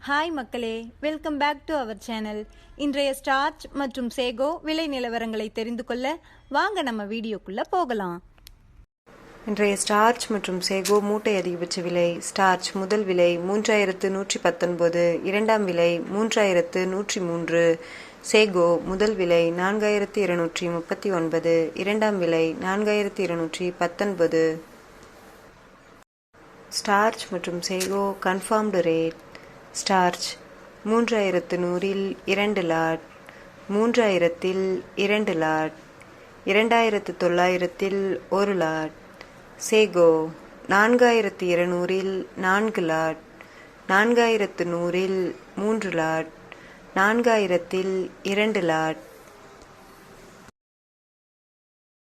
Hi மக்களே, welcome back to our channel. இன்றைய starch மற்றும் சேகோ விலை நிலவரங்களை தெரிந்து கொள்ள வாங்க நம்ம வீடியோக்குள்ள போகலாம். இன்றைய ஸ்டார்ச் மற்றும் சேகோ மூட்டை அதிகபட்ச விலை. ஸ்டார்ச் முதல் விலை 3119, இரண்டாம் விலை 3103. சேகோ முதல் விலை 4239, இரண்டாம் விலை 4219. ஸ்டார்ச் மற்றும் sago confirmed rate. Starch 3100 2 lot, 3000 2 lot, 2900 1 lot. Sago 4200 4 lot, 4100 3 lot, 4000 2 lot.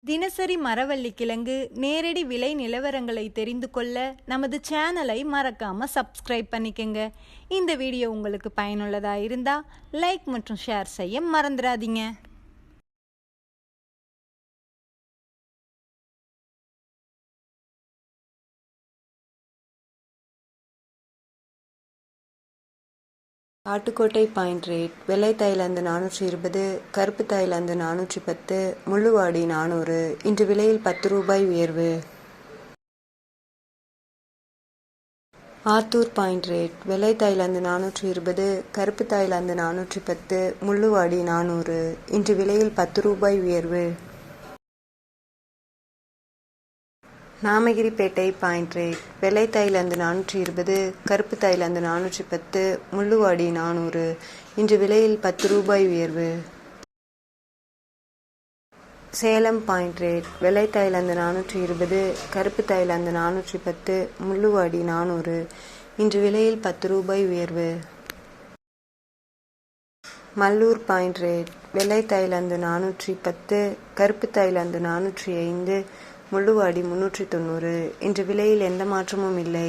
தினசரி மரவள்ளி கிழங்கு நேரடி விலை நிலவரங்களை தெரிந்து கொள்ள நமது சேனலை மறக்காம சப்ஸ்கிரைப் பண்ணிக்கங்க. இந்த வீடியோ உங்களுக்கு பயனுள்ளதாக இருந்தால் லைக் மற்றும் ஷேர் செய்ய மறந்துடாதீங்க. Attukottai point rate. வெள்ளை தாய்லாந்து 420, கருப்பு தாய்லாந்து 410, முள்ளுவாடி 400. இன்று விலையில் 10 ரூபாய் உயர்வு. Attur point rate. வெள்ளை தாய்லாந்து 420, கருப்பு தாய்லாந்து 410, முள்ளுவாடி 400. இன்று விலையில் 10 ரூபாய் உயர்வு. Namagiripettai point rate. வெள்ளை தாய்லாந்து 420, கருப்பு தாய்லாந்து 410, முள்ளுவாடி 400. இன்று விலையில் 10 ரூபாய் உயர்வு. Salem point rate. வெள்ளை தாய்லாந்து 420, கருப்பு தாய்லாந்து 410, முள்ளுவாடி 400. இன்று விலையில் 10 ரூபாய் உயர்வு. Mallur point rate. வெள்ளை தாய்லாந்து 410, கருப்பு தாய்லாந்து 405, முள்ளுவாடி 390. இன்று விலையில் எந்த மாற்றமும் இல்லை.